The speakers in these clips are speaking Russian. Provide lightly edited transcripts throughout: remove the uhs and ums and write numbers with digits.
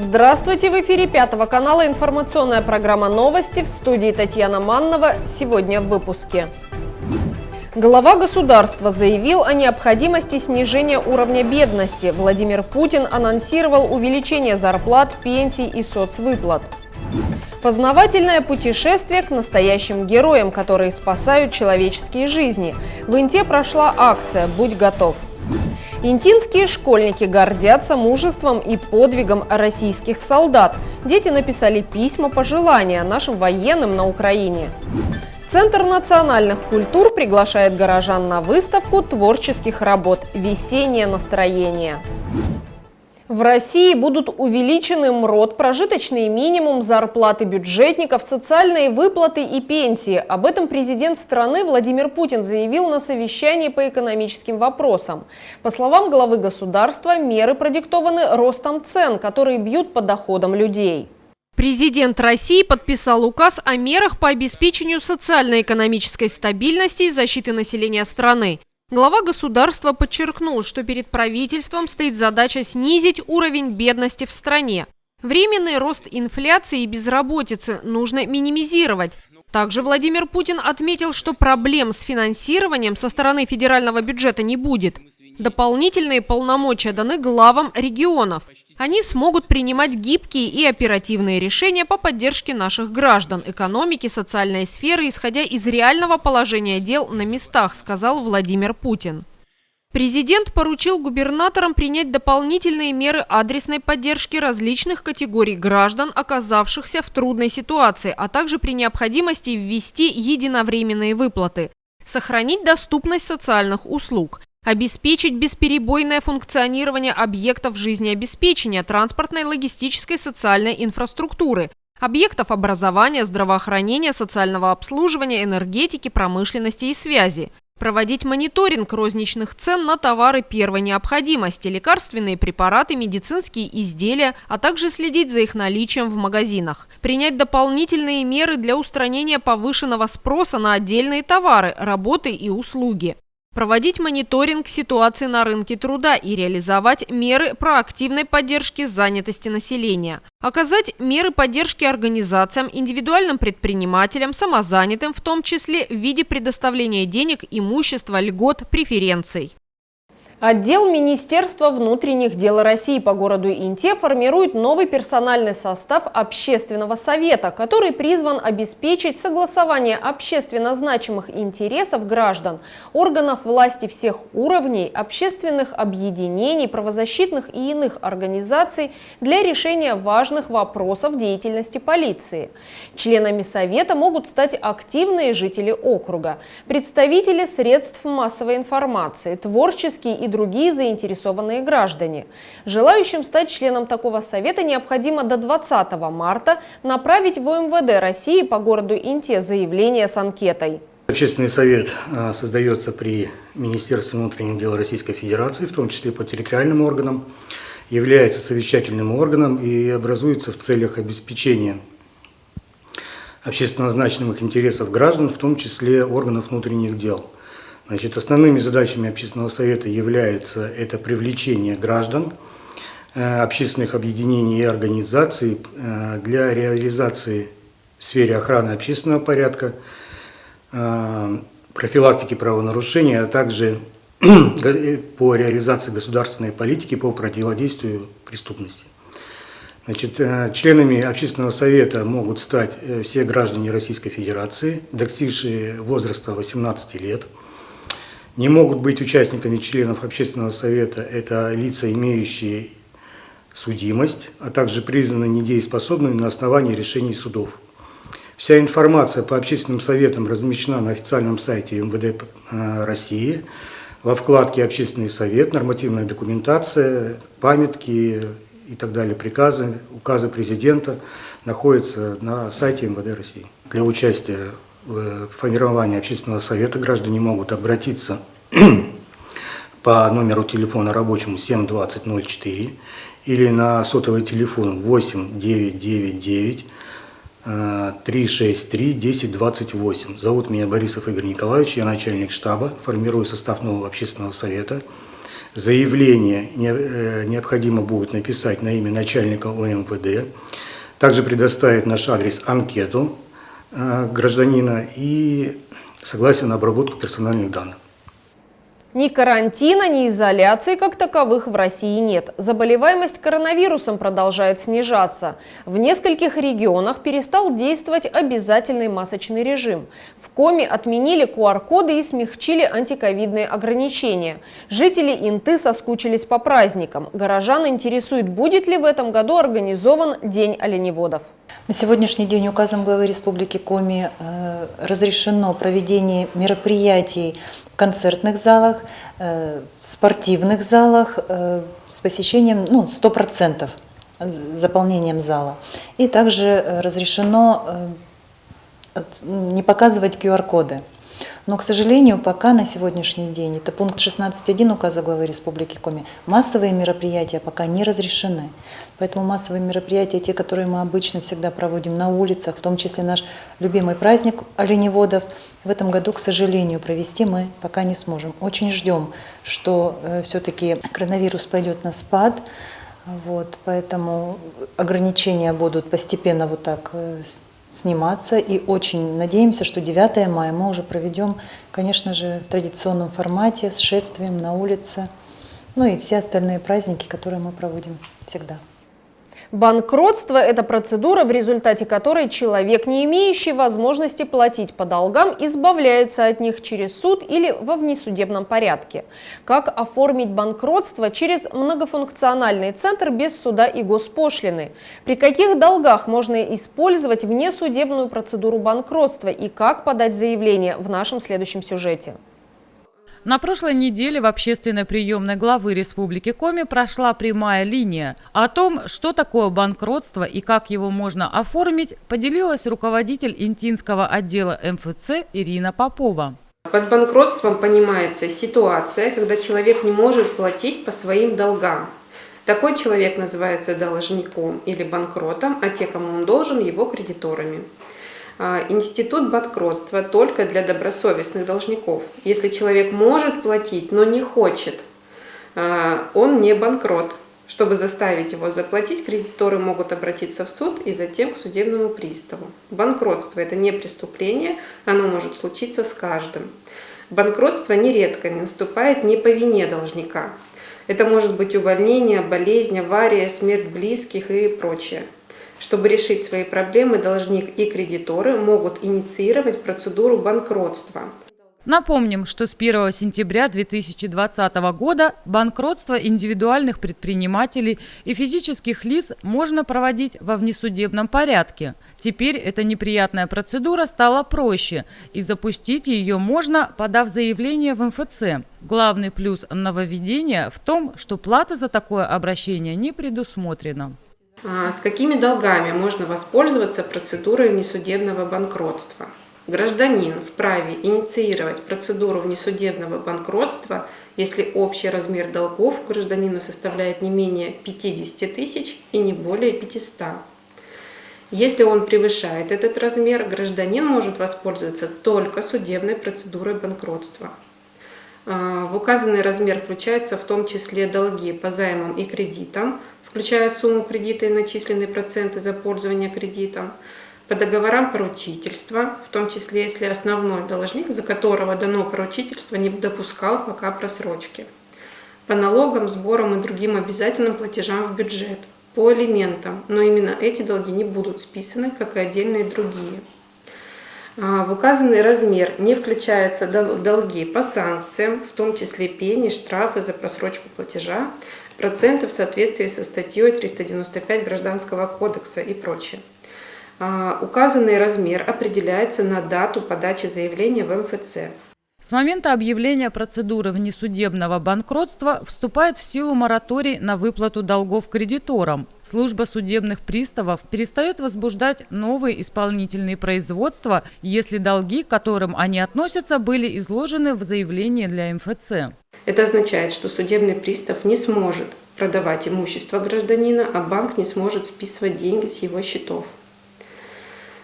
Здравствуйте! В эфире Пятого канала информационная программа «Новости», в студии Татьяна Маннова. Сегодня в выпуске. Глава государства заявил о необходимости снижения уровня бедности. Владимир Путин анонсировал увеличение зарплат, пенсий и соцвыплат. Познавательное путешествие к настоящим героям, которые спасают человеческие жизни. В Инте прошла акция «Будь готов». Интинские школьники гордятся мужеством и подвигом российских солдат. Дети написали письма пожелания нашим военным на Украине. Центр национальных культур приглашает горожан на выставку творческих работ «Весеннее настроение». В России будут увеличены МРОТ, прожиточный минимум, зарплаты бюджетников, социальные выплаты и пенсии. Об этом президент страны Владимир Путин заявил на совещании по экономическим вопросам. По словам главы государства, меры продиктованы ростом цен, которые бьют по доходам людей. Президент России подписал указ о мерах по обеспечению социально-экономической стабильности и защиты населения страны. Глава государства подчеркнул, что перед правительством стоит задача снизить уровень бедности в стране. Временный рост инфляции и безработицы нужно минимизировать. Также Владимир Путин отметил, что проблем с финансированием со стороны федерального бюджета не будет. Дополнительные полномочия даны главам регионов. Они смогут принимать гибкие и оперативные решения по поддержке наших граждан, экономики, социальной сферы, исходя из реального положения дел на местах, сказал Владимир Путин. Президент поручил губернаторам принять дополнительные меры адресной поддержки различных категорий граждан, оказавшихся в трудной ситуации, а также при необходимости ввести единовременные выплаты, сохранить доступность социальных услуг, обеспечить бесперебойное функционирование объектов жизнеобеспечения, транспортной, логистической, социальной инфраструктуры, объектов образования, здравоохранения, социального обслуживания, энергетики, промышленности и связи. Проводить мониторинг розничных цен на товары первой необходимости, лекарственные препараты, медицинские изделия, а также следить за их наличием в магазинах. Принять дополнительные меры для устранения повышенного спроса на отдельные товары, работы и услуги. Проводить мониторинг ситуации на рынке труда и реализовать меры проактивной поддержки занятости населения. Оказать меры поддержки организациям, индивидуальным предпринимателям, самозанятым, в том числе в виде предоставления денег, имущества, льгот, преференций. Отдел Министерства внутренних дел России по городу Инте формирует новый персональный состав общественного совета, который призван обеспечить согласование общественно значимых интересов граждан, органов власти всех уровней, общественных объединений, правозащитных и иных организаций для решения важных вопросов деятельности полиции. Членами совета могут стать активные жители округа, представители средств массовой информации, творческие и другие заинтересованные граждане. Желающим стать членом такого совета необходимо до 20 марта направить в МВД России по городу Инте заявление с анкетой. Общественный совет создается при Министерстве внутренних дел Российской Федерации, в том числе по территориальным органам, является совещательным органом и образуется в целях обеспечения общественно значимых интересов граждан, в том числе органов внутренних дел. Значит, основными задачами общественного совета является это привлечение граждан, общественных объединений и организаций для реализации в сфере охраны общественного порядка, профилактики правонарушений, а также по реализации государственной политики по противодействию преступности. Значит, членами общественного совета могут стать все граждане Российской Федерации, достигшие возраста 18 лет. Не могут быть участниками членов общественного совета это лица, имеющие судимость, а также признаны недееспособными на основании решений судов. Вся информация по общественным советам размещена на официальном сайте МВД России во вкладке «Общественный совет», «Нормативная документация», «Памятки» и так далее, приказы, указы президента находятся на сайте МВД России. Для участия в формировании общественного совета граждане могут обратиться по номеру телефона рабочему 72004 или на сотовый телефон 8999 363 1028. Зовут меня Борисов Игорь Николаевич, я начальник штаба, формирую состав нового общественного совета. Заявление необходимо будет написать на имя начальника ОМВД. Также предоставить наш адрес анкету гражданина и согласие на обработку персональных данных. Ни карантина, ни изоляции как таковых в России нет. Заболеваемость коронавирусом продолжает снижаться. В нескольких регионах перестал действовать обязательный масочный режим. В Коми отменили QR-коды и смягчили антиковидные ограничения. Жители Инты соскучились по праздникам. Горожан интересует, будет ли в этом году организован День оленеводов. На сегодняшний день указом главы Республики Коми разрешено проведение мероприятий в концертных залах, в спортивных залах с посещением 100% заполнением зала. И также разрешено не показывать QR-коды. Но, к сожалению, пока на сегодняшний день, это пункт 16.1 указа главы Республики Коми, массовые мероприятия пока не разрешены. Поэтому массовые мероприятия, те, которые мы обычно всегда проводим на улицах, в том числе наш любимый праздник оленеводов, в этом году, к сожалению, провести мы пока не сможем. Очень ждем, что все-таки коронавирус пойдет на спад, поэтому ограничения будут постепенно так сниматься, и очень надеемся, что 9 мая мы уже проведем, конечно же, в традиционном формате, с шествием на улице, и все остальные праздники, которые мы проводим всегда. Банкротство – это процедура, в результате которой человек, не имеющий возможности платить по долгам, избавляется от них через суд или во внесудебном порядке. Как оформить банкротство через многофункциональный центр без суда и госпошлины? При каких долгах можно использовать внесудебную процедуру банкротства и как подать заявление в нашем следующем сюжете? На прошлой неделе в общественной приемной главы Республики Коми прошла прямая линия. О том, что такое банкротство и как его можно оформить, поделилась руководитель Интинского отдела МФЦ Ирина Попова. Под банкротством понимается ситуация, когда человек не может платить по своим долгам. Такой человек называется должником или банкротом, а те, кому он должен, его кредиторами. Институт банкротства только для добросовестных должников. Если человек может платить, но не хочет, он не банкрот. Чтобы заставить его заплатить, кредиторы могут обратиться в суд и затем к судебному приставу. Банкротство – это не преступление, оно может случиться с каждым. Банкротство нередко наступает не по вине должника. Это может быть увольнение, болезнь, авария, смерть близких и прочее. Чтобы решить свои проблемы, должник и кредиторы могут инициировать процедуру банкротства. Напомним, что с 1 сентября 2020 года банкротство индивидуальных предпринимателей и физических лиц можно проводить во внесудебном порядке. Теперь эта неприятная процедура стала проще, и запустить ее можно, подав заявление в МФЦ. Главный плюс нововведения в том, что плата за такое обращение не предусмотрена. С какими долгами можно воспользоваться процедурой внесудебного банкротства? Гражданин вправе инициировать процедуру внесудебного банкротства, если общий размер долгов у гражданина составляет не менее 50 тысяч и не более 500. Если он превышает этот размер, гражданин может воспользоваться только судебной процедурой банкротства. В указанный размер включаются в том числе долги по займам и кредитам, включая сумму кредита и начисленные проценты за пользование кредитом, по договорам поручительства, в том числе если основной должник, за которого дано поручительство, не допускал пока просрочки, по налогам, сборам и другим обязательным платежам в бюджет, по алиментам, но именно эти долги не будут списаны, как и отдельные другие. В указанный размер не включаются долги по санкциям, в том числе пени, штрафы за просрочку платежа, проценты в соответствии со статьей 395 Гражданского кодекса и прочее. Указанный размер определяется на дату подачи заявления в МФЦ. С момента объявления процедуры внесудебного банкротства вступает в силу мораторий на выплату долгов кредиторам. Служба судебных приставов перестает возбуждать новые исполнительные производства, если долги, к которым они относятся, были изложены в заявлении для МФЦ. Это означает, что судебный пристав не сможет продавать имущество гражданина, а банк не сможет списывать деньги с его счетов.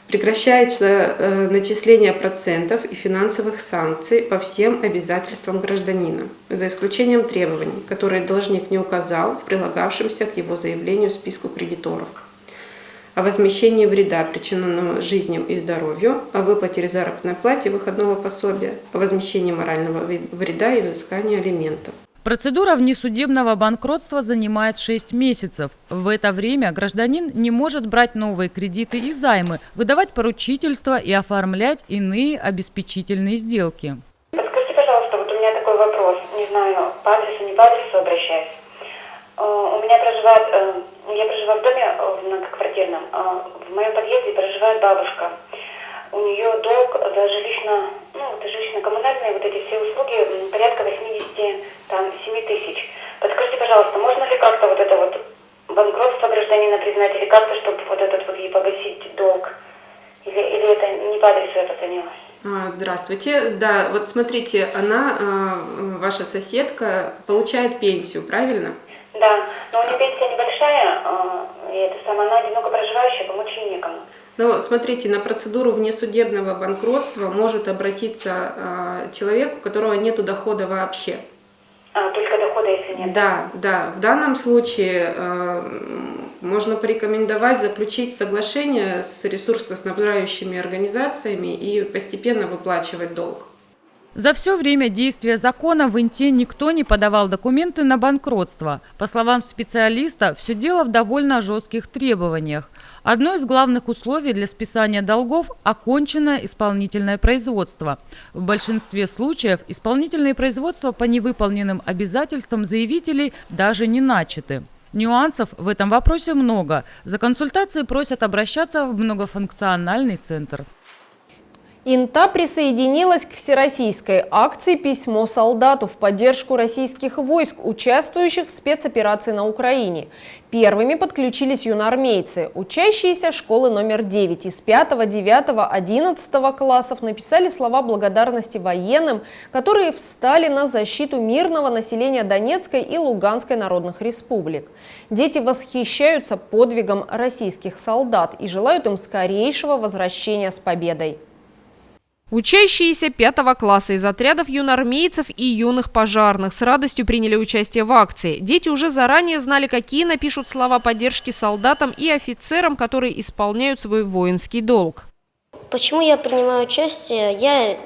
Прекращается начисление процентов и финансовых санкций по всем обязательствам гражданина, за исключением требований, которые должник не указал в прилагавшемся к его заявлению списку кредиторов, о возмещении вреда, причиненного жизням и здоровью, о выплате заработной платы, выходного пособия, о возмещении морального вреда и взыскании алиментов. Процедура внесудебного банкротства занимает 6 месяцев. В это время гражданин не может брать новые кредиты и займы, выдавать поручительства и оформлять иные обеспечительные сделки. Подскажите, пожалуйста, вот у меня такой вопрос. Не знаю, по адресу, не по адресу обращаюсь. У меня я проживаю в доме многоквартирном. В моем подъезде проживает бабушка. У нее долг за жилищно-коммунальные вот эти все услуги порядка 87 тысяч. Подскажите, пожалуйста, можно ли как-то вот это вот банкротство гражданина признать или как-то, чтобы вот этот вот ей погасить долг? Или это не по адресу я позвонила? Здравствуйте. Да, вот смотрите, ваша соседка, получает пенсию, правильно? Да, но у нее пенсия небольшая, она одиноко проживающая, помочь ей некому. Но смотрите, на процедуру внесудебного банкротства может обратиться человек, у которого нет дохода вообще. Только дохода, если нет? Да. В данном случае можно порекомендовать заключить соглашение с ресурсоснабжающими организациями и постепенно выплачивать долг. За все время действия закона в Инте никто не подавал документы на банкротство. По словам специалиста, все дело в довольно жестких требованиях. Одно из главных условий для списания долгов – оконченное исполнительное производство. В большинстве случаев исполнительные производства по невыполненным обязательствам заявителей даже не начаты. Нюансов в этом вопросе много. За консультацией просят обращаться в многофункциональный центр. Инта присоединилась к всероссийской акции «Письмо солдату» в поддержку российских войск, участвующих в спецоперации на Украине. Первыми подключились юноармейцы. Учащиеся школы номер 9 из 5, 9, 11 классов написали слова благодарности военным, которые встали на защиту мирного населения Донецкой и Луганской народных республик. Дети восхищаются подвигом российских солдат и желают им скорейшего возвращения с победой. Учащиеся 5 класса из отрядов юноармейцев и юных пожарных с радостью приняли участие в акции. Дети уже заранее знали, какие напишут слова поддержки солдатам и офицерам, которые исполняют свой воинский долг. Почему я принимаю участие? Я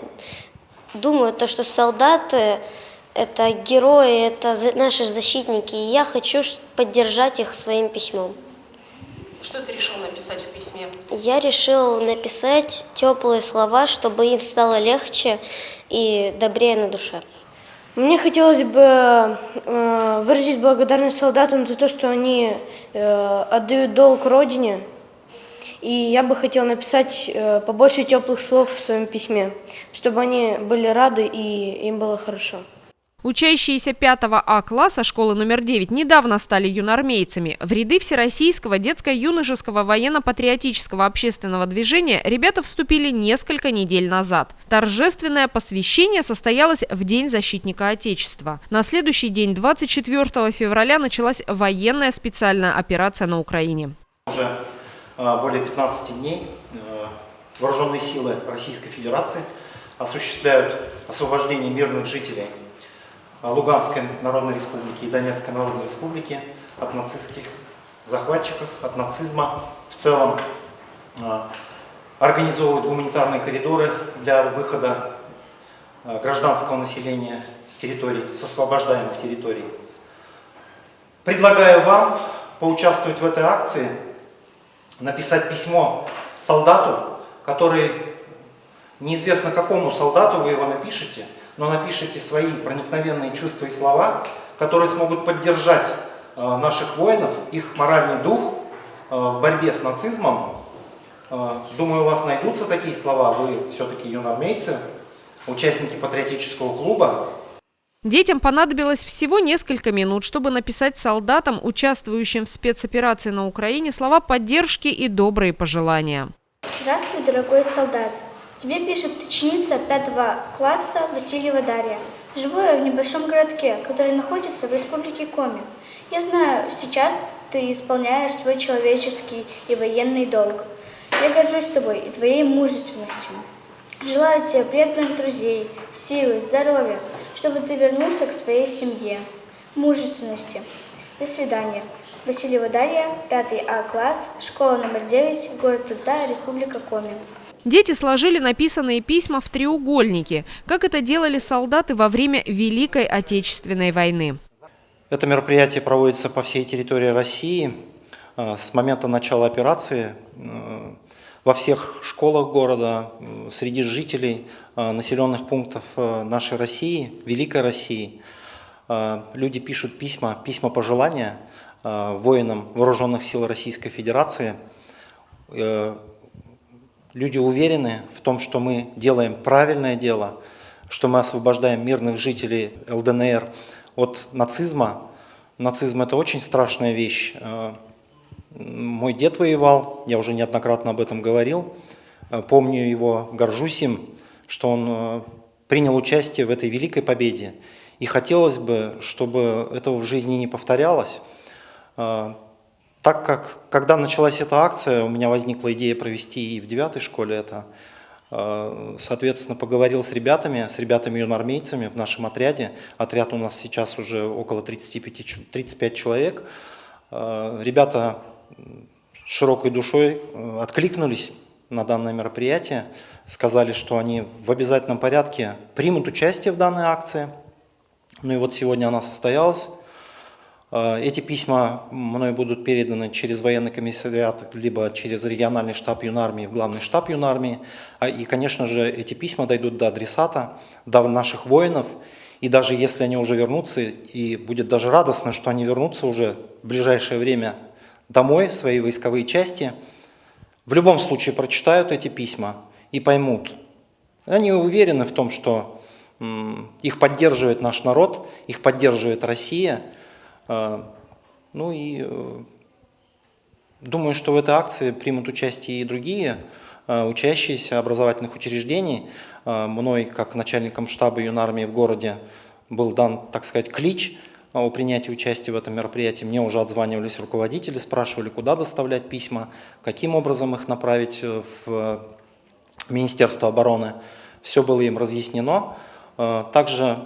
думаю, что солдаты – это герои, это наши защитники, и я хочу поддержать их своим письмом. Что ты решил написать в письме? Я решил написать теплые слова, чтобы им стало легче и добрее на душе. Мне хотелось бы выразить благодарность солдатам за то, что они отдают долг Родине. И я бы хотел написать побольше теплых слов в своем письме, чтобы они были рады и им было хорошо. Учащиеся 5 А класса школы номер 9 недавно стали юноармейцами. В ряды Всероссийского детско-юношеского военно-патриотического общественного движения ребята вступили несколько недель назад. Торжественное посвящение состоялось в День защитника Отечества. На следующий день, 24 февраля, началась военная специальная операция на Украине. Уже более 15 дней вооруженные силы Российской Федерации осуществляют освобождение мирных жителей Луганской Народной Республики и Донецкой Народной Республики от нацистских захватчиков, от нацизма. В целом организовывают гуманитарные коридоры для выхода гражданского населения с территорий, с освобождаемых территорий. Предлагаю вам поучаствовать в этой акции, написать письмо солдату, который, неизвестно какому солдату вы его напишете, но напишите свои проникновенные чувства и слова, которые смогут поддержать наших воинов, их моральный дух в борьбе с нацизмом. Думаю, у вас найдутся такие слова, вы все-таки юноармейцы, участники патриотического клуба. Детям понадобилось всего несколько минут, чтобы написать солдатам, участвующим в спецоперации на Украине, слова поддержки и добрые пожелания. Здравствуй, дорогой солдат. Тебе пишет ученица 5 класса Васильева Дарья. Живу я в небольшом городке, который находится в республике Коми. Я знаю, сейчас ты исполняешь свой человеческий и военный долг. Я горжусь тобой и твоей мужественностью. Желаю тебе преданных друзей, силы, здоровья, чтобы ты вернулся к своей семье, мужественности. До свидания. Васильева Дарья, 5 А класс, школа номер 9, город Тульта, Республика Коми. Дети сложили написанные письма в треугольники, как это делали солдаты во время Великой Отечественной войны. Это мероприятие проводится по всей территории России. С момента начала операции во всех школах города, среди жителей населенных пунктов нашей России, Великой России, люди пишут письма пожелания воинам Вооруженных сил Российской Федерации. Люди уверены в том, что мы делаем правильное дело, что мы освобождаем мирных жителей ЛДНР от нацизма. Нацизм – это очень страшная вещь. Мой дед воевал, я уже неоднократно об этом говорил. Помню его, горжусь им, что он принял участие в этой великой победе. И хотелось бы, чтобы этого в жизни не повторялось. Так как, когда началась эта акция, у меня возникла идея провести и в 9-й школе это. Соответственно, поговорил с ребятами-юноармейцами в нашем отряде. Отряд у нас сейчас уже около 35 человек. Ребята широкой душой откликнулись на данное мероприятие, сказали, что они в обязательном порядке примут участие в данной акции. Ну и вот сегодня она состоялась. Эти письма мной будут переданы через военный комиссариат, либо через региональный штаб юнармии в главный штаб юнармии. И, конечно же, эти письма дойдут до адресата, до наших воинов. И даже если они уже вернутся, и будет даже радостно, что они вернутся уже в ближайшее время домой, в свои войсковые части, в любом случае прочитают эти письма и поймут. Они уверены в том, что их поддерживает наш народ, их поддерживает Россия. Ну и думаю, что в этой акции примут участие и другие учащиеся образовательных учреждений. Мной, как начальником штаба юнармии в городе, был дан, так сказать, клич о принятии участия в этом мероприятии. Мне уже отзванивались руководители, спрашивали, куда доставлять письма, каким образом их направить в Министерство обороны. Все было им разъяснено. Также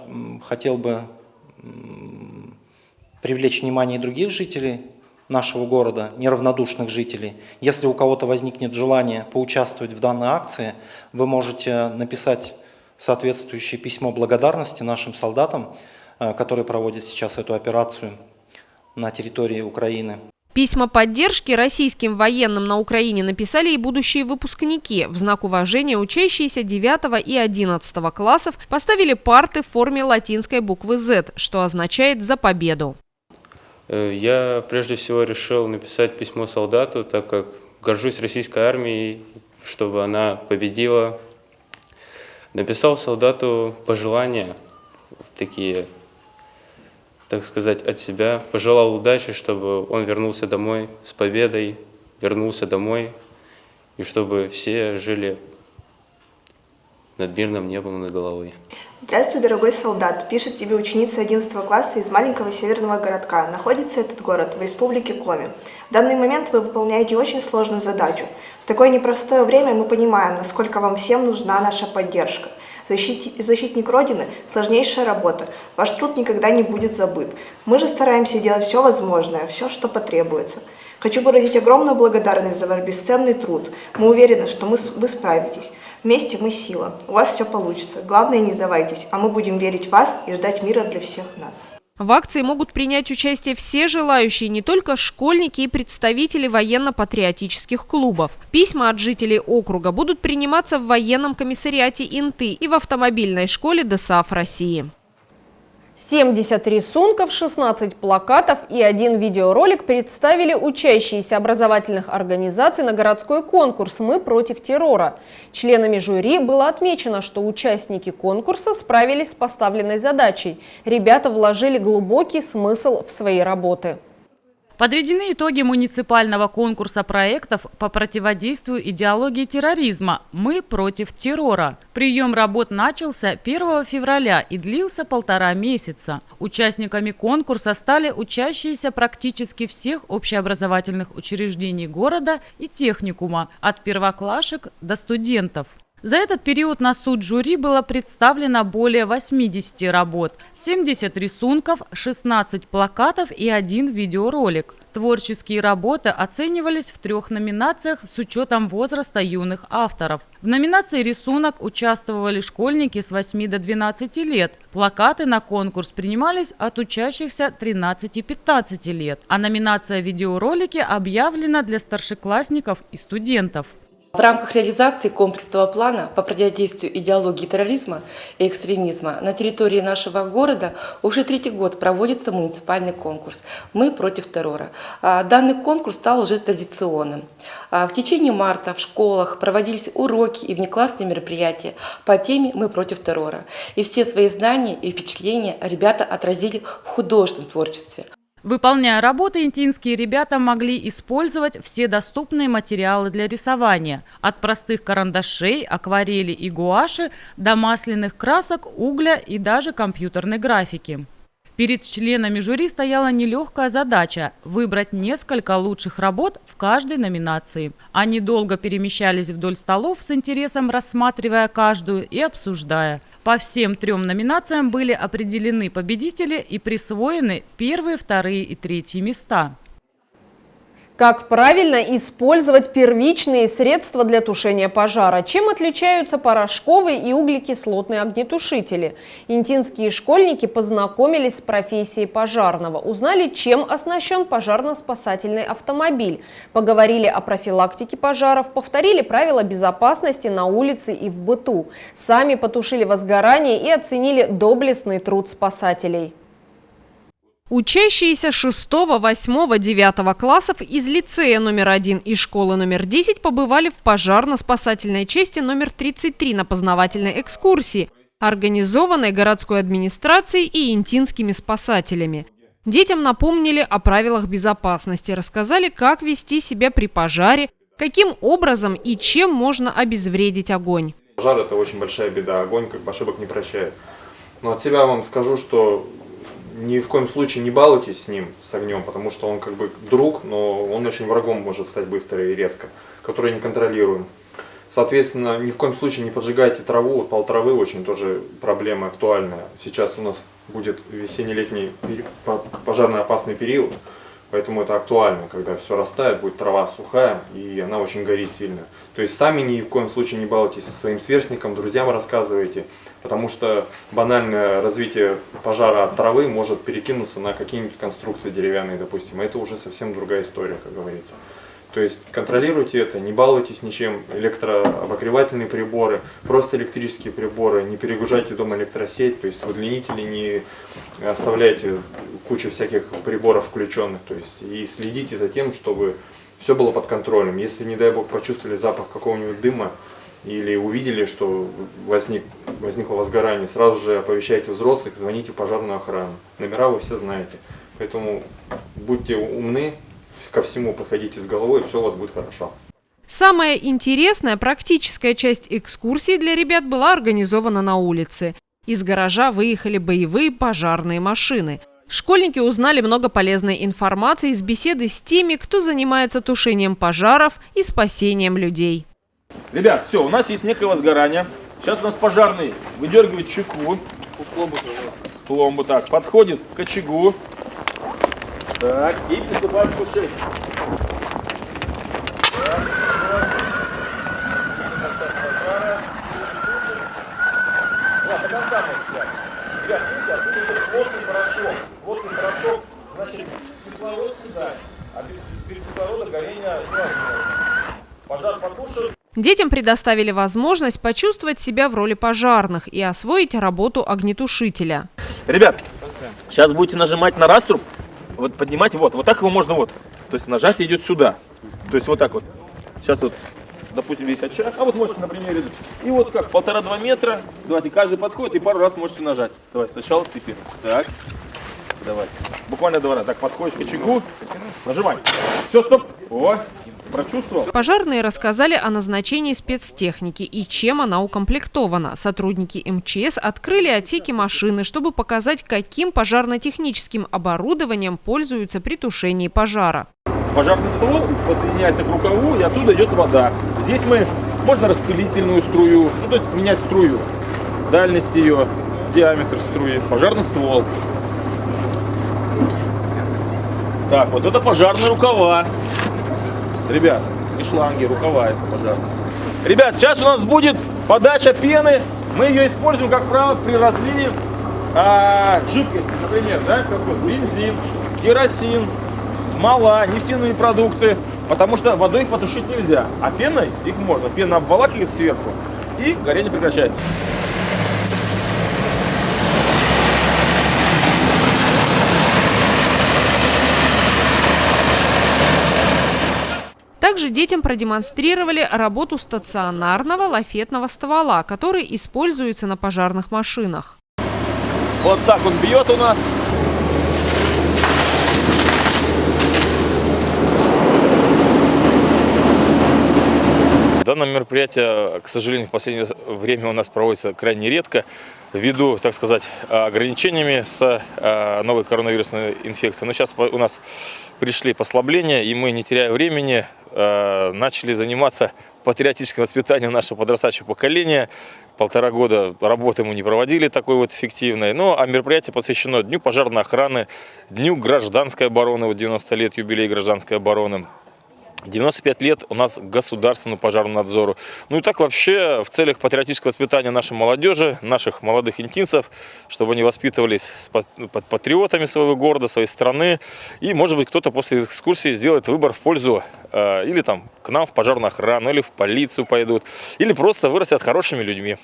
хотел бы привлечь внимание и других жителей нашего города, неравнодушных жителей. Если у кого-то возникнет желание поучаствовать в данной акции, вы можете написать соответствующее письмо благодарности нашим солдатам, которые проводят сейчас эту операцию на территории Украины. Письма поддержки российским военным на Украине написали и будущие выпускники. В знак уважения учащиеся 9 и 11 классов поставили парты в форме латинской буквы Z, что означает «За победу». Я прежде всего решил написать письмо солдату, так как горжусь российской армией, чтобы она победила. Написал солдату пожелания, такие, так сказать, от себя. Пожелал удачи, чтобы он вернулся домой с победой, вернулся домой, и чтобы все жили над мирным небом над головой. Здравствуй, дорогой солдат, пишет тебе ученица 11 класса из маленького северного городка. Находится этот город в республике Коми. В данный момент вы выполняете очень сложную задачу. В такое непростое время мы понимаем, насколько вам всем нужна наша поддержка. Защитник Родины – сложнейшая работа. Ваш труд никогда не будет забыт. Мы же стараемся делать все возможное, все, что потребуется. Хочу выразить огромную благодарность за ваш бесценный труд. Мы уверены, что вы справитесь. Вместе мы сила. У вас все получится. Главное, не сдавайтесь, а мы будем верить в вас и ждать мира для всех нас. В акции могут принять участие все желающие, не только школьники и представители военно-патриотических клубов. Письма от жителей округа будут приниматься в военном комиссариате Инты и в автомобильной школе ДСАФ России. 70 рисунков, 16 плакатов и 1 видеоролик представили учащиеся образовательных организаций на городской конкурс «Мы против террора». Членами жюри было отмечено, что участники конкурса справились с поставленной задачей. Ребята вложили глубокий смысл в свои работы. Подведены итоги муниципального конкурса проектов по противодействию идеологии терроризма «Мы против террора». Прием работ начался 1 февраля и длился 1,5 месяца. Участниками конкурса стали учащиеся практически всех общеобразовательных учреждений города и техникума, от первоклашек до студентов. За этот период на суд жюри было представлено более 80 работ, 70 рисунков, 16 плакатов и 1 видеоролик. Творческие работы оценивались в 3 номинациях с учетом возраста юных авторов. В номинации «Рисунок» участвовали школьники с 8 до 12 лет. Плакаты на конкурс принимались от учащихся 13-15 лет. А номинация «Видеоролики» объявлена для старшеклассников и студентов. В рамках реализации комплексного плана по противодействию идеологии терроризма и экстремизма на территории нашего города уже 3-й год проводится муниципальный конкурс «Мы против террора». Данный конкурс стал уже традиционным. В течение марта в школах проводились уроки и внеклассные мероприятия по теме «Мы против террора». И все свои знания и впечатления ребята отразили в художественном творчестве. Выполняя работы, интинские ребята могли использовать все доступные материалы для рисования. От простых карандашей, акварели и гуаши до масляных красок, угля и даже компьютерной графики. Перед членами жюри стояла нелегкая задача – выбрать несколько лучших работ в каждой номинации. Они долго перемещались вдоль столов с интересом, рассматривая каждую и обсуждая. По всем 3 номинациям были определены победители и присвоены 1-е, 2-е и 3-е места. Как правильно использовать первичные средства для тушения пожара? Чем отличаются порошковые и углекислотные огнетушители? Интинские школьники познакомились с профессией пожарного, узнали, чем оснащен пожарно-спасательный автомобиль, поговорили о профилактике пожаров, повторили правила безопасности на улице и в быту, сами потушили возгорание и оценили доблестный труд спасателей. Учащиеся 6, 8, 9 классов из лицея номер 1 и школы номер 10 побывали в пожарно-спасательной части номер 33 на познавательной экскурсии, организованной городской администрацией и интинскими спасателями. Детям напомнили о правилах безопасности, рассказали, как вести себя при пожаре, каким образом и чем можно обезвредить огонь. Пожар – это очень большая беда, огонь как бы ошибок не прощает. Но от себя вам скажу, что ни в коем случае не балуйтесь с ним, с огнем, потому что он как бы друг, но он очень врагом может стать быстро и резко, который не контролируем. Соответственно, ни в коем случае не поджигайте траву. Пал травы очень тоже проблема актуальная. Сейчас у нас будет весенне-летний пожарно-опасный период, поэтому это актуально, когда все растает, будет трава сухая и она очень горит сильно. То есть сами ни в коем случае не балуйтесь, своим сверстникам, друзьям рассказывайте, потому что банальное развитие пожара от травы может перекинуться на какие-нибудь конструкции деревянные, допустим. Это уже совсем другая история, как говорится. То есть контролируйте это, не балуйтесь ничем, электрообогревательные приборы, просто электрические приборы, не перегружайте дома электросеть, то есть в удлинителе не оставляйте кучу всяких приборов включенных, то есть и следите за тем, чтобы все было под контролем. Если, не дай бог, почувствовали запах какого-нибудь дыма или увидели, что возникло возгорание, сразу же оповещайте взрослых, звоните в пожарную охрану. Номера вы все знаете, поэтому будьте умны. Ко всему подходите с головой, и все у вас будет хорошо. Самая интересная практическая часть экскурсии для ребят была организована на улице. Из гаража выехали боевые пожарные машины. Школьники узнали много полезной информации из беседы с теми, кто занимается тушением пожаров и спасением людей. Ребят, все, у нас есть некое возгорание. Сейчас у нас пожарный выдергивает чеку. Пломбу так, подходит к очагу. Так, и приступаем к тушению. Плотный порошок, значит, кислород сюда, а без кислорода горение невозможно. Пожар потушен. Детям предоставили возможность почувствовать себя в роли пожарных и освоить работу огнетушителя. Ребят, сейчас будете нажимать на раструб. Вот поднимайте, вот так его можно вот. То есть нажатие идет сюда. То есть вот так вот. Сейчас вот, допустим, весь очаг. А вот можете, например, и вот как, 1,5-2 метра. Давайте, каждый подходит и пару раз можете нажать. Давай, сначала теперь. Так. Давай. Буквально 2 раза. Так, подходишь к очагу, нажимай. Все, стоп. О, прочувствовал? Пожарные рассказали о назначении спецтехники и чем она укомплектована. Сотрудники МЧС открыли отсеки машины, чтобы показать, каким пожарно-техническим оборудованием пользуются при тушении пожара. Пожарный ствол подсоединяется к рукаву, и оттуда идет вода. Здесь можно распылительную струю, ну, то есть менять струю, дальность ее, диаметр струи, пожарный ствол. Так, вот это пожарные рукава. Ребят, не шланги, рукава это пожарные. Ребят, сейчас у нас будет подача пены. Мы ее используем, как правило, при разливе жидкости, например, да, как вот бензин, керосин, смола, нефтяные продукты. Потому что водой их потушить нельзя, а пеной их можно. Пена обволакивает сверху, и горение прекращается. Также детям продемонстрировали работу стационарного лафетного ствола, который используется на пожарных машинах. Вот так он бьет у нас. Данное мероприятие, к сожалению, в последнее время у нас проводится крайне редко, ввиду, так сказать, ограничениями с новой коронавирусной инфекцией. Но сейчас у нас пришли послабления, и мы, не теряя времени, начали заниматься патриотическим воспитанием нашего подрастающего поколения. 1,5 года работы мы не проводили такой вот эффективной. Ну, а мероприятие посвящено Дню пожарной охраны, Дню гражданской обороны, вот 90 лет юбилей гражданской обороны. 95 лет у нас государственному пожарному надзору. Ну и так вообще в целях патриотического воспитания нашей молодежи, наших молодых интинцев, чтобы они воспитывались патриотами своего города, своей страны. И, может быть, кто-то после экскурсии сделает выбор в пользу или там к нам в пожарную охрану, или в полицию пойдут, или просто вырастят хорошими людьми.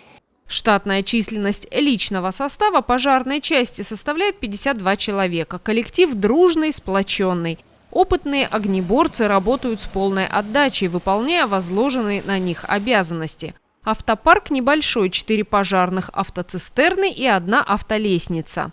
Штатная численность личного состава пожарной части составляет 52 человека. Коллектив дружный, сплоченный. Опытные огнеборцы работают с полной отдачей, выполняя возложенные на них обязанности. Автопарк небольшой, 4 пожарных автоцистерны и 1 автолестница.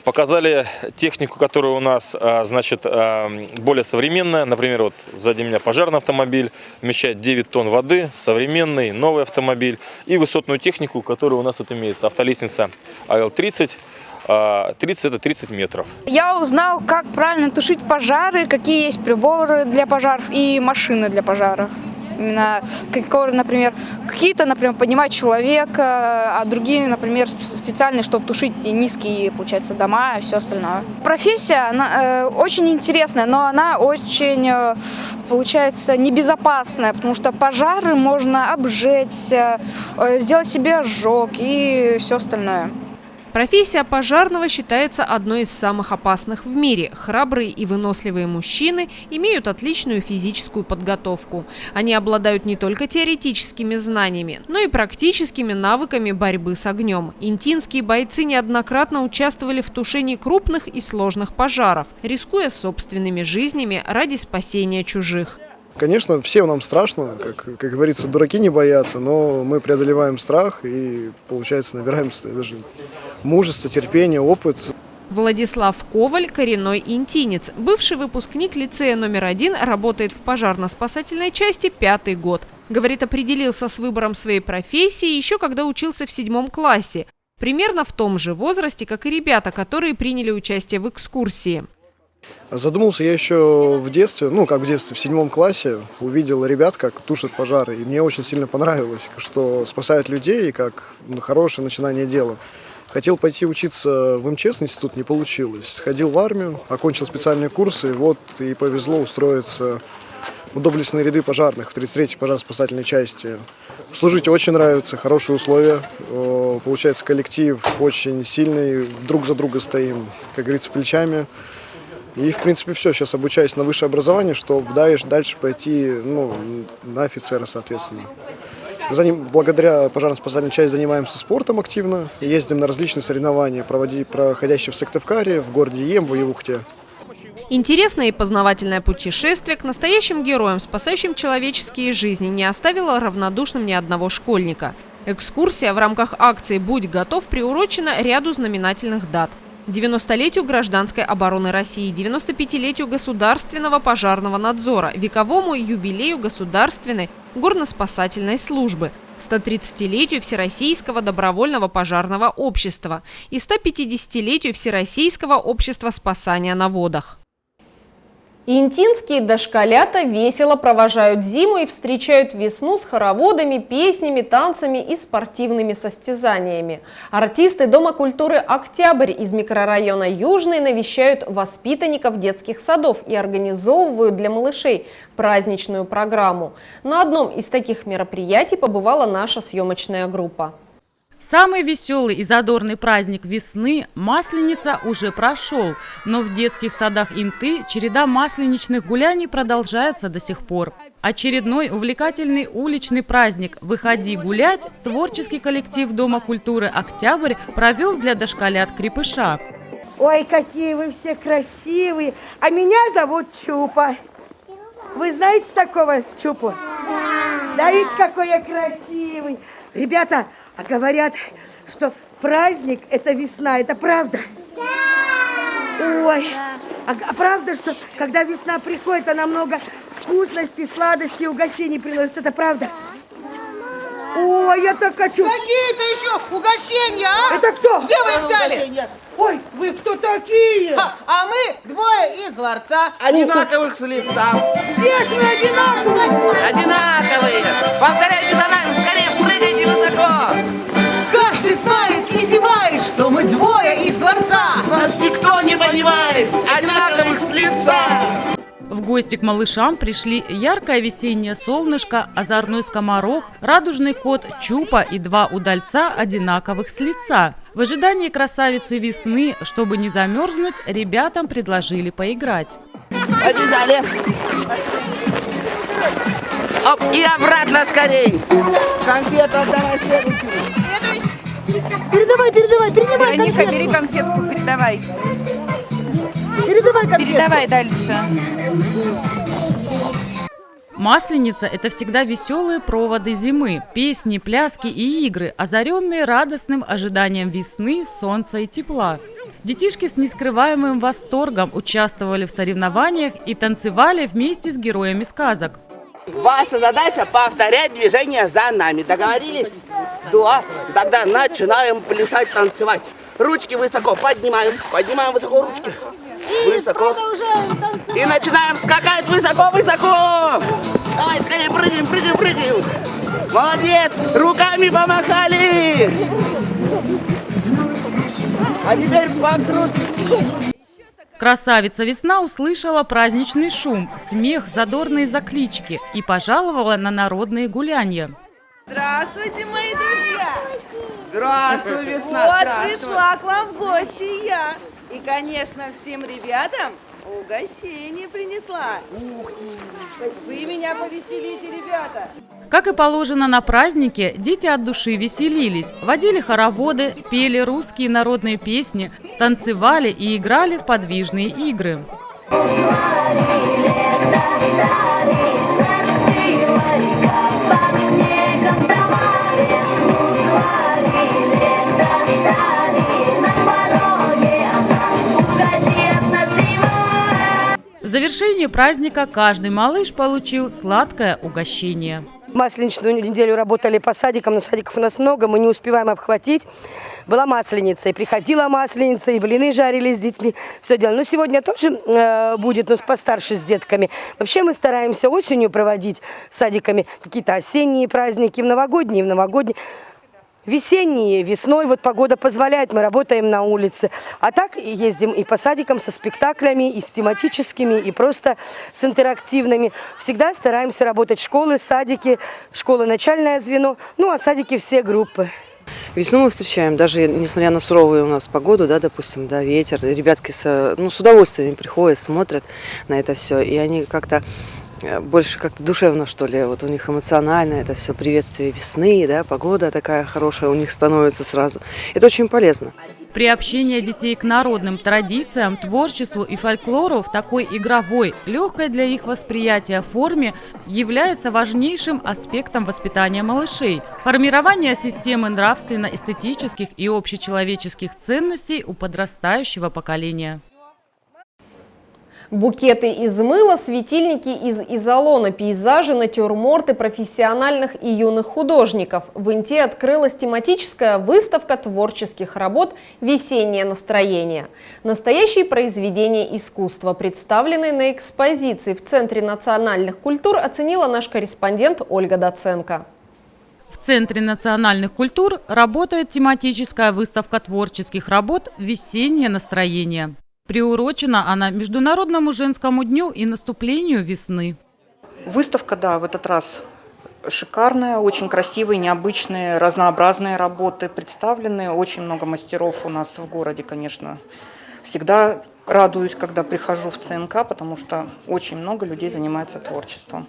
Показали технику, которая у нас, значит, более современная. Например, вот сзади меня пожарный автомобиль, вмещает 9 тонн воды, современный, новый автомобиль. И высотную технику, которая у нас тут имеется. Автолестница АЛ-30. 30 – это 30 метров. Я узнал, как правильно тушить пожары, какие есть приборы для пожаров и машины для пожаров. Именно, например, какие-то, например, поднимать человека, а другие, например, специальные, чтобы тушить низкие, получается, дома и все остальное. Профессия, она очень интересная, но она очень, получается, небезопасная, потому что пожары можно обжечь, сделать себе ожог и все остальное. Профессия пожарного считается одной из самых опасных в мире. Храбрые и выносливые мужчины имеют отличную физическую подготовку. Они обладают не только теоретическими знаниями, но и практическими навыками борьбы с огнем. Интинские бойцы неоднократно участвовали в тушении крупных и сложных пожаров, рискуя собственными жизнями ради спасения чужих. Конечно, всем нам страшно, как говорится, дураки не боятся, но мы преодолеваем страх и, получается, набираем даже мужество, терпение, опыт. Владислав Коваль – коренной интинец. Бывший выпускник лицея номер 1, работает в пожарно-спасательной части 5-й год. Говорит, определился с выбором своей профессии еще когда учился в 7 классе. Примерно в том же возрасте, как и ребята, которые приняли участие в экскурсии. Задумался я еще в детстве, как в детстве, в 7 классе, увидел ребят, как тушат пожары, и мне очень сильно понравилось, что спасают людей, и как хорошее начинание дела. Хотел пойти учиться в МЧС институт, не получилось. Ходил в армию, окончил специальные курсы, вот и повезло устроиться в доблестные ряды пожарных, в 33-й пожарно-спасательной части. Служить очень нравится, хорошие условия, получается коллектив очень сильный, друг за друга стоим, как говорится, плечами. И, в принципе, все, сейчас обучаюсь на высшее образование, чтобы дальше пойти на офицера, соответственно. Благодаря пожарно-спасательной части занимаемся спортом активно, ездим на различные соревнования, проходящие в Сыктывкаре, в городе Ем, в Воевухте. Интересное и познавательное путешествие к настоящим героям, спасающим человеческие жизни, не оставило равнодушным ни одного школьника. Экскурсия в рамках акции «Будь готов» приурочена ряду знаменательных дат. 90-летию гражданской обороны России, 95-летию государственного пожарного надзора, вековому юбилею государственной горно-спасательной службы, 130-летию Всероссийского добровольного пожарного общества и 150-летию Всероссийского общества спасания на водах. Интинские дошколята весело провожают зиму и встречают весну с хороводами, песнями, танцами и спортивными состязаниями. Артисты Дома культуры «Октябрь» из микрорайона Южный навещают воспитанников детских садов и организовывают для малышей праздничную программу. На одном из таких мероприятий побывала наша съемочная группа. Самый веселый и задорный праздник весны – Масленица – уже прошел, но в детских садах Инты череда масленичных гуляний продолжается до сих пор. Очередной увлекательный уличный праздник «Выходи гулять» творческий коллектив Дома культуры «Октябрь» провел для дошколят Крепыша. Ой, какие вы все красивые! А меня зовут Чупа. Вы знаете такого Чупу? Да. Да ведь какой я красивый! Ребята, а говорят, что праздник – это весна, это правда? Да! Ой, да. А правда, что когда весна приходит, она много вкусностей, сладостей, угощений приносит, это правда? Да. Ой, я так хочу! Какие-то еще угощения, а? Это кто? Где вы их взяли? Ой, вы кто такие? А мы двое из дворца. Одинаковых с лица. Где же вы одинаковые? Одинаковые. Повторяйте за нами, скорее прыгайте высоко. Каждый знает и зевает, что мы двое из дворца. Нас никто не понимает. Одинаковых с лица. В гости к малышам пришли яркое весеннее солнышко, озорной скоморох, радужный кот Чупа и два удальца одинаковых с лица. В ожидании красавицы весны, чтобы не замерзнуть, ребятам предложили поиграть. Побежали. Оп, и обратно скорей. Конфету отдавай следующему. Передавай, принимай Вероника, конфетку. бери конфетку, передавай. Передавай конфетку. Передавай дальше. Масленица – это всегда веселые проводы зимы, песни, пляски и игры, озаренные радостным ожиданием весны, солнца и тепла. Детишки с нескрываемым восторгом участвовали в соревнованиях и танцевали вместе с героями сказок. Ваша задача повторять движения за нами. Договорились? Да. Тогда начинаем плясать, танцевать. Ручки высоко поднимаем. Поднимаем высоко ручки. Высоко. И начинаем скакать высоко-высоко. Давай, скорее прыгаем. Молодец. Руками помахали. А теперь покрутим. Красавица весна услышала праздничный шум, смех, задорные заклички и пожаловала на народные гулянья. Здравствуйте, мои друзья! Здравствуй, весна! Вот Здравствуй. пришла к вам в гости я. И, конечно, всем ребятам угощение принесла. Вы меня повеселите, ребята. Как и положено на празднике, дети от души веселились, водили хороводы, пели русские народные песни, танцевали и играли в подвижные игры. В завершении праздника каждый малыш получил сладкое угощение. Масленичную неделю работали по садикам, но садиков у нас много, мы не успеваем обхватить. Была масленица, и приходила масленица, и блины жарили с детьми, все дело. Но сегодня тоже будет, но постарше с детками. Вообще мы стараемся осенью проводить с садиками какие-то осенние праздники, в новогодние. Весенние, весной, вот погода позволяет, мы работаем на улице. А так ездим и по садикам со спектаклями, и с тематическими, и просто с интерактивными. Всегда стараемся работать школы, садики, школы начальное звено, ну а садики все группы. Весну мы встречаем, даже несмотря на суровую у нас погоду, да, допустим, да, ветер. Ребятки с удовольствием приходят, смотрят на это все, и они как-то больше как-то душевно, что ли, вот у них эмоционально это все приветствие весны, да, погода такая хорошая у них становится сразу. Это очень полезно. Приобщение детей к народным традициям, творчеству и фольклору в такой игровой, легкой для их восприятия форме является важнейшим аспектом воспитания малышей. Формирование системы нравственно-эстетических и общечеловеческих ценностей у подрастающего поколения. Букеты из мыла, светильники из изолона, пейзажи, натюрморты профессиональных и юных художников. В Инте открылась тематическая выставка творческих работ «Весеннее настроение». Настоящие произведения искусства, представленные на экспозиции в Центре национальных культур, оценила наш корреспондент Ольга Доценко. В Центре национальных культур работает тематическая выставка творческих работ «Весеннее настроение». Приурочена она Международному женскому дню и наступлению весны. Выставка, да, в этот раз шикарная, очень красивые, необычные, разнообразные работы представлены. Очень много мастеров у нас в городе, конечно. Всегда радуюсь, когда прихожу в ЦНК, потому что очень много людей занимается творчеством.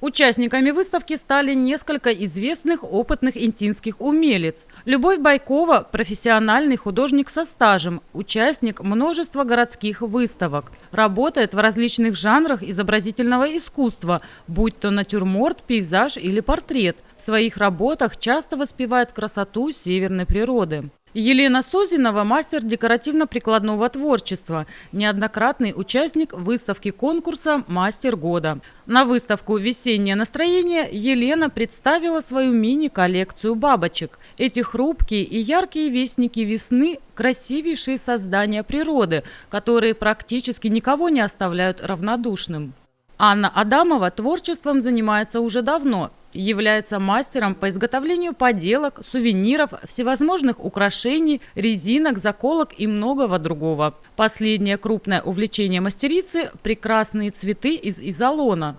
Участниками выставки стали несколько известных опытных интинских умелец. Любовь Байкова – профессиональный художник со стажем, участник множества городских выставок. Работает в различных жанрах изобразительного искусства, будь то натюрморт, пейзаж или портрет. В своих работах часто воспевает красоту северной природы. Елена Созинова – мастер декоративно-прикладного творчества, неоднократный участник выставки конкурса «Мастер года». На выставку «Весеннее настроение» Елена представила свою мини-коллекцию бабочек. Эти хрупкие и яркие вестники весны – красивейшие создания природы, которые практически никого не оставляют равнодушным. Анна Адамова творчеством занимается уже давно. Является мастером по изготовлению поделок, сувениров, всевозможных украшений, резинок, заколок и многого другого. Последнее крупное увлечение мастерицы – прекрасные цветы из изолона.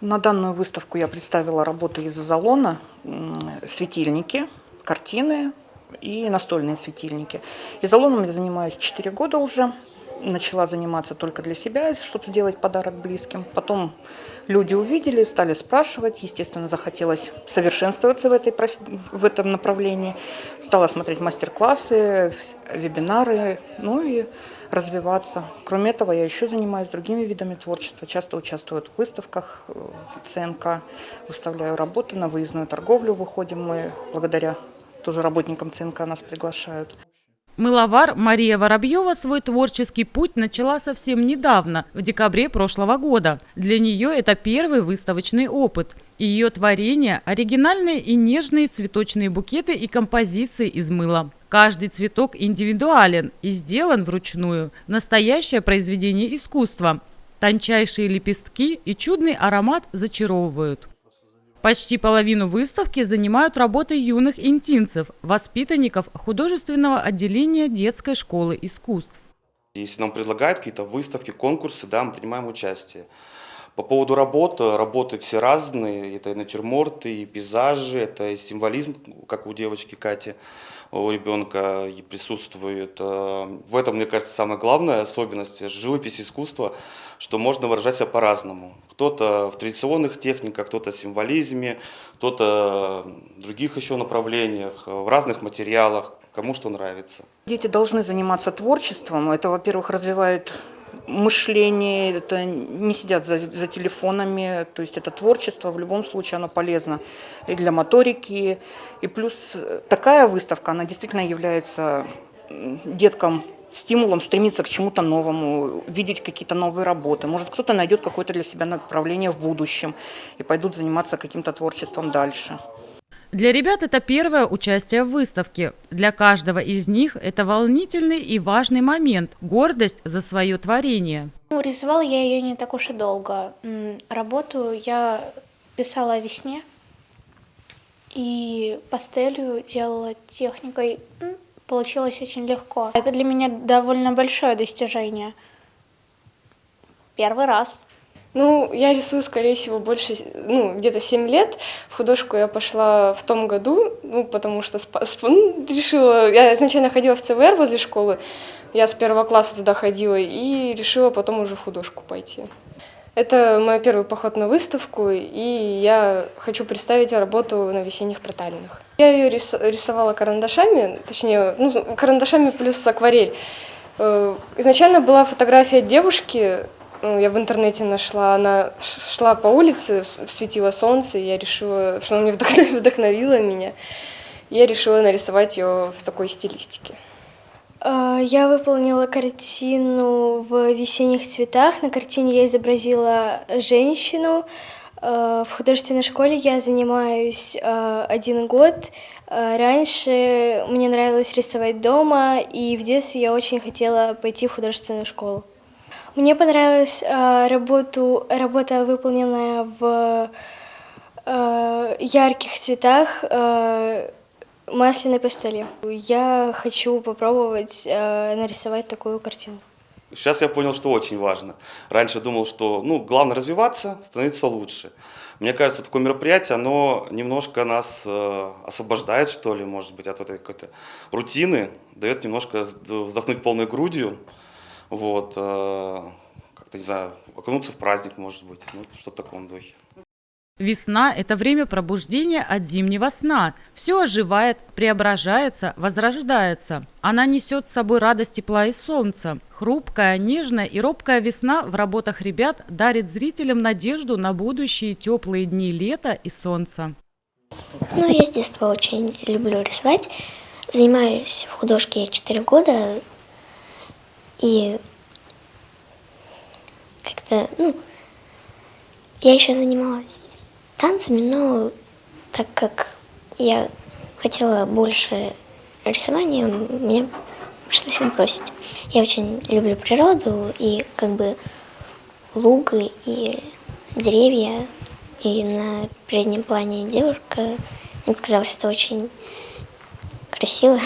На данную выставку я представила работы из изолона, светильники, картины и настольные светильники. Изолоном я занимаюсь 4 года уже. Начала заниматься только для себя, чтобы сделать подарок близким. Потом люди увидели, стали спрашивать. Естественно, захотелось совершенствоваться в этом направлении. Стала смотреть мастер-классы, вебинары, ну и развиваться. Кроме этого, я еще занимаюсь другими видами творчества. Часто участвую в выставках ЦНК, выставляю работы, на выездную торговлю выходим мы. Благодаря тоже работникам ЦНК нас приглашают. Мыловар Мария Воробьева свой творческий путь начала совсем недавно, в декабре прошлого года. Для нее это первый выставочный опыт. Ее творения – оригинальные и нежные цветочные букеты и композиции из мыла. Каждый цветок индивидуален и сделан вручную. Настоящее произведение искусства. Тончайшие лепестки и чудный аромат зачаровывают. Почти половину выставки занимают работы юных интинцев, воспитанников художественного отделения детской школы искусств. Если нам предлагают какие-то выставки, конкурсы, да, мы принимаем участие. По поводу работы все разные, это и натюрморты, и пейзажи, это и символизм, как у девочки Кати, у ребенка и присутствует. В этом, мне кажется, самая главная особенность живописи искусства, что можно выражать себя по-разному. Кто-то в традиционных техниках, кто-то в символизме, кто-то в других еще направлениях, в разных материалах, кому что нравится. Дети должны заниматься творчеством. Это, во-первых, развивает мышление, это не сидят за телефонами, то есть это творчество, в любом случае оно полезно и для моторики, и плюс такая выставка, она действительно является деткам стимулом стремиться к чему-то новому, видеть какие-то новые работы. Может, кто-то найдет какое-то для себя направление в будущем и пойдут заниматься каким-то творчеством дальше. Для ребят это первое участие в выставке. Для каждого из них это волнительный и важный момент – гордость за свое творение. Рисовала я ее не так уж и долго. Работу я писала о весне. и пастелью делала техникой. Получилось очень легко. Это для меня довольно большое достижение. Первый раз. Ну, я рисую, скорее всего, больше, где-то 7 лет. В художку я пошла в том году, потому что решила... Я изначально ходила в ЦВР возле школы, я с 1 класса туда ходила и решила потом уже в художку пойти. Это мой первый поход на выставку, и я хочу представить работу на весенних проталинах. Я ее рисовала карандашами, точнее, карандашами плюс акварель. Изначально была фотография девушки, я в интернете нашла, она шла по улице, светило солнце, и я решила, что она мне вдохновила меня, и я решила нарисовать ее в такой стилистике. Я выполнила картину в весенних цветах. На картине я изобразила женщину. В художественной школе я занимаюсь 1 год. Раньше мне нравилось рисовать дома, и в детстве я очень хотела пойти в художественную школу. Мне понравилась работа, выполненная в ярких цветах, масляной пастели. Я хочу попробовать нарисовать такую картину. Сейчас я понял, что очень важно. Раньше думал, что главное развиваться, становиться лучше. Мне кажется, такое мероприятие, оно немножко нас освобождает, что ли, может быть, от этой какой-то рутины, дает немножко вздохнуть полной грудью, вот, как-то, не знаю, окунуться в праздник, может быть, что-то в таком духе. Весна – это время пробуждения от зимнего сна. Все оживает, преображается, возрождается. Она несет с собой радость тепла и солнца. Хрупкая, нежная и робкая весна в работах ребят дарит зрителям надежду на будущие теплые дни лета и солнца. Я с детства очень люблю рисовать. Занимаюсь в художке 4 года. И как-то, я еще занималась танцами, но так как я хотела больше рисования, мне пришлось их бросить. Я очень люблю природу и лугы и деревья, и на переднем плане девушка. Мне показалось это очень красиво.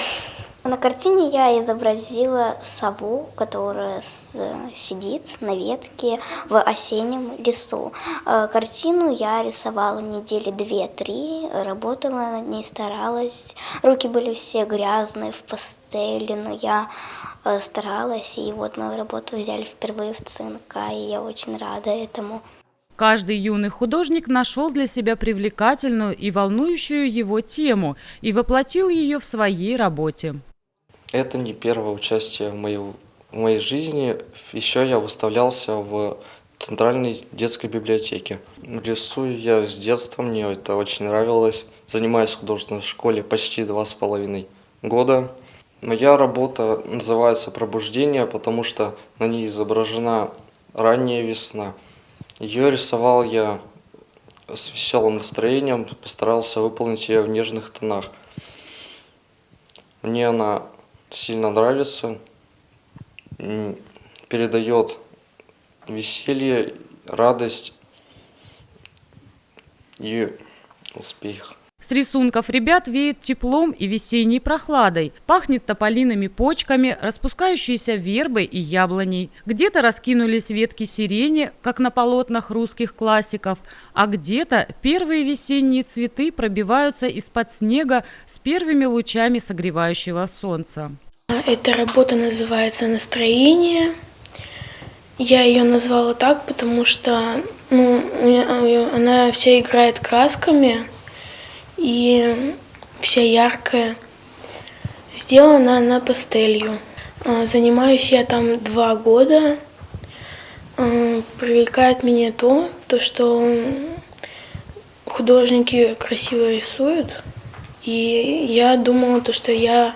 На картине я изобразила сову, которая сидит на ветке в осеннем лесу. Картину я рисовала недели 2-3, работала над ней, старалась. Руки были все грязные в пастели, но я старалась, и вот мою работу взяли впервые в ЦНК, и я очень рада этому. Каждый юный художник нашел для себя привлекательную и волнующую его тему и воплотил ее в своей работе. Это не первое участие в моей жизни. Еще я выставлялся в Центральной детской библиотеке. Рисую я с детства, мне это очень нравилось. Занимаюсь в художественной школе почти 2,5 года. Моя работа называется «Пробуждение», потому что на ней изображена ранняя весна. Ее рисовал я с веселым настроением, постарался выполнить ее в нежных тонах. Мне она сильно нравится, передает веселье, радость и успех. С рисунков ребят веет теплом и весенней прохладой. Пахнет тополиными почками, распускающейся вербой и яблоней. Где-то раскинулись ветки сирени, как на полотнах русских классиков, а где-то первые весенние цветы пробиваются из-под снега с первыми лучами согревающего солнца. Эта работа называется «Настроение». Я ее назвала так, потому что она вся играет красками. И вся яркая. Сделана она пастелью. Занимаюсь я там 2 года. Привлекает меня то, что художники красиво рисуют. И я думала, что я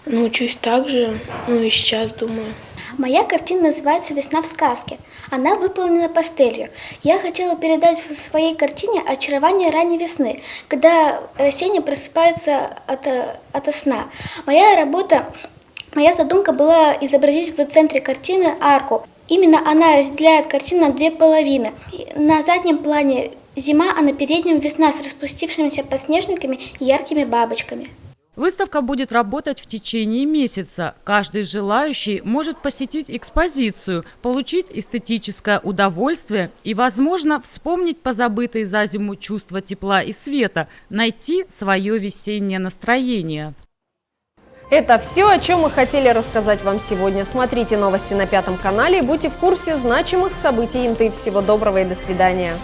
научусь так же, и сейчас думаю. Моя картина называется «Весна в сказке». Она выполнена пастелью. Я хотела передать в своей картине очарование ранней весны, когда растения просыпаются ото сна. Моя задумка была изобразить в центре картины арку. Именно она разделяет картину на 2 половины. На заднем плане Зима, а на переднем весна с распустившимися подснежниками и яркими бабочками. Выставка будет работать в течение месяца. Каждый желающий может посетить экспозицию, получить эстетическое удовольствие и, возможно, вспомнить позабытые за зиму чувства тепла и света, найти свое весеннее настроение. Это все, о чем мы хотели рассказать вам сегодня. Смотрите новости на 5 канале и будьте в курсе значимых событий Инты. Всего доброго и до свидания.